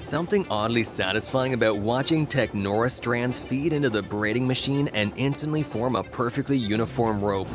There's something oddly satisfying about watching Technora strands feed into the braiding machine and instantly form a perfectly uniform rope.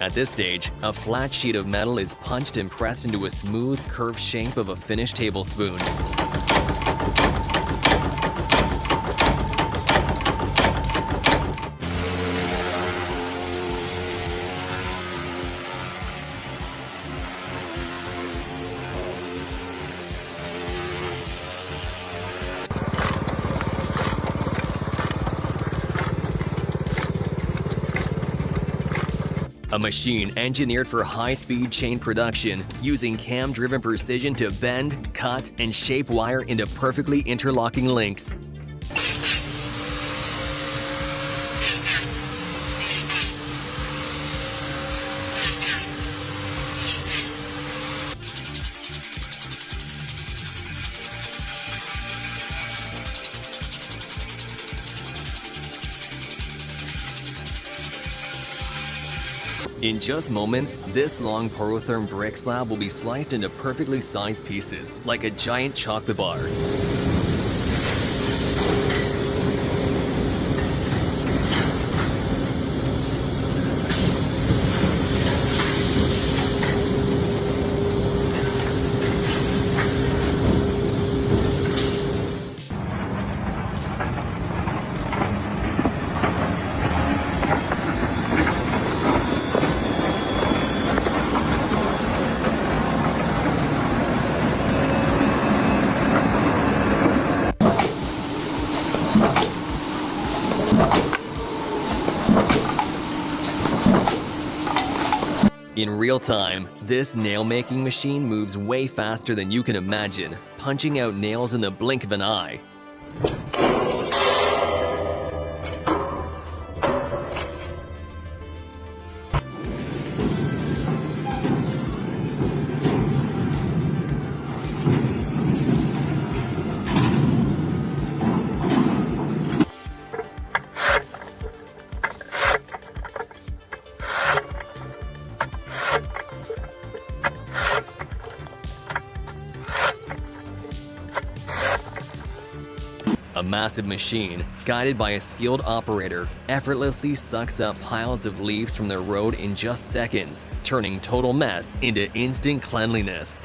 At this stage, a flat sheet of metal is punched and pressed into a smooth, curved shape of a finished tablespoon. A machine engineered for high-speed chain production, using cam-driven precision to bend, cut, and shape wire into perfectly interlocking links. In just moments, this long porotherm brick slab will be sliced into perfectly sized pieces, like a giant chocolate bar. In real time, this nail-making machine moves way faster than you can imagine, punching out nails in the blink of an eye. A massive machine, guided by a skilled operator, effortlessly sucks up piles of leaves from the road in just seconds, turning total mess into instant cleanliness.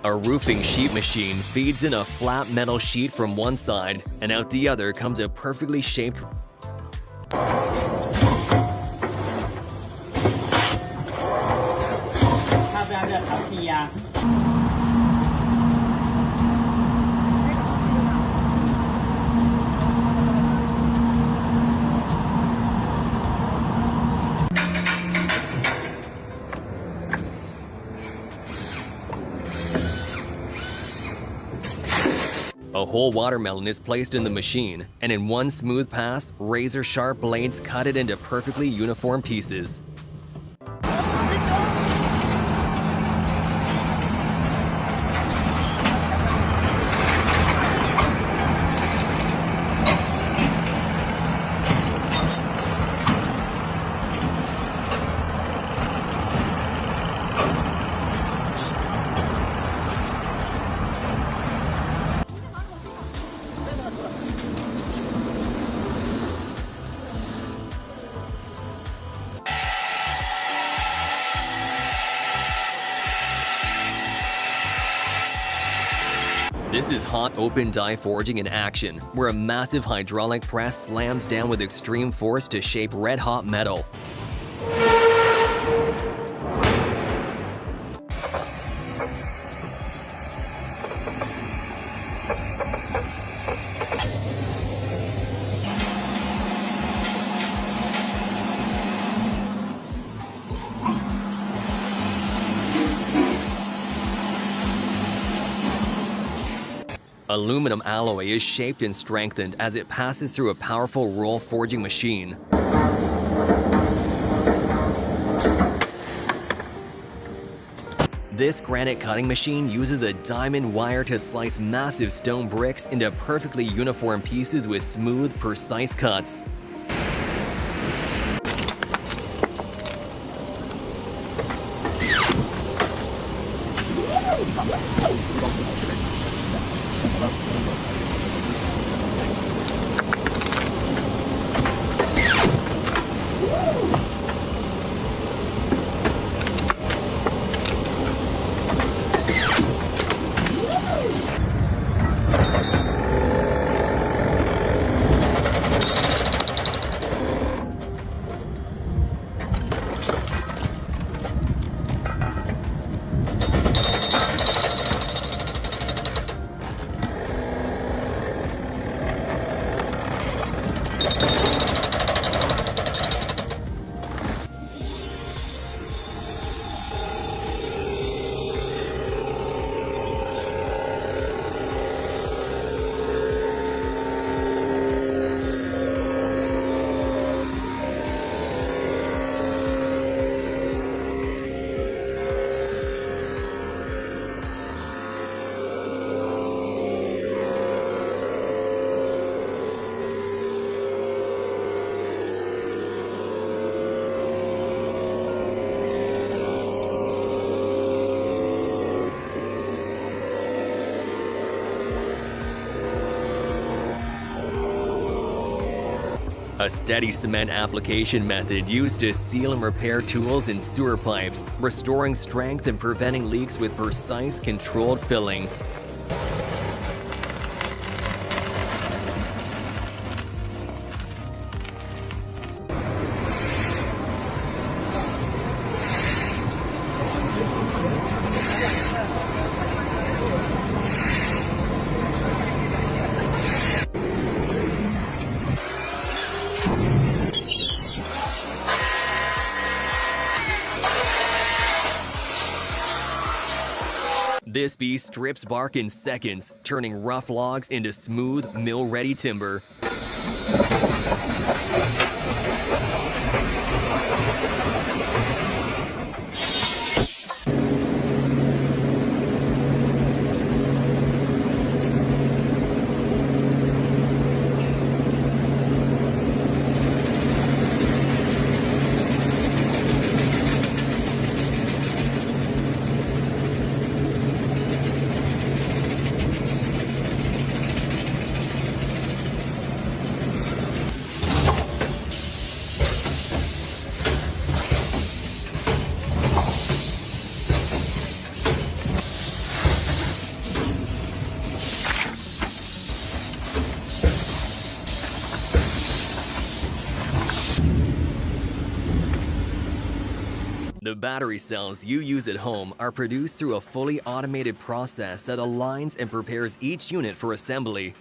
A roofing sheet machine feeds in a flat metal sheet from one side, and out the other comes a perfectly shaped A whole watermelon is placed in the machine, and in one smooth pass, razor-sharp blades cut it into perfectly uniform pieces. This is hot open die forging in action, where a massive hydraulic press slams down with extreme force to shape red-hot metal. Aluminum alloy is shaped and strengthened as it passes through a powerful roll forging machine. This granite cutting machine uses a diamond wire to slice massive stone bricks into perfectly uniform pieces with smooth, precise cuts. A steady cement application method used to seal and repair tools and sewer pipes, restoring strength and preventing leaks with precise, controlled filling. This beast strips bark in seconds, turning rough logs into smooth, mill-ready timber. The battery cells you use at home are produced through a fully automated process that aligns and prepares each unit for assembly.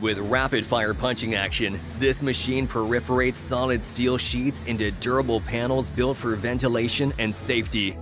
With rapid-fire punching action, this machine perforates solid steel sheets into durable panels built for ventilation and safety.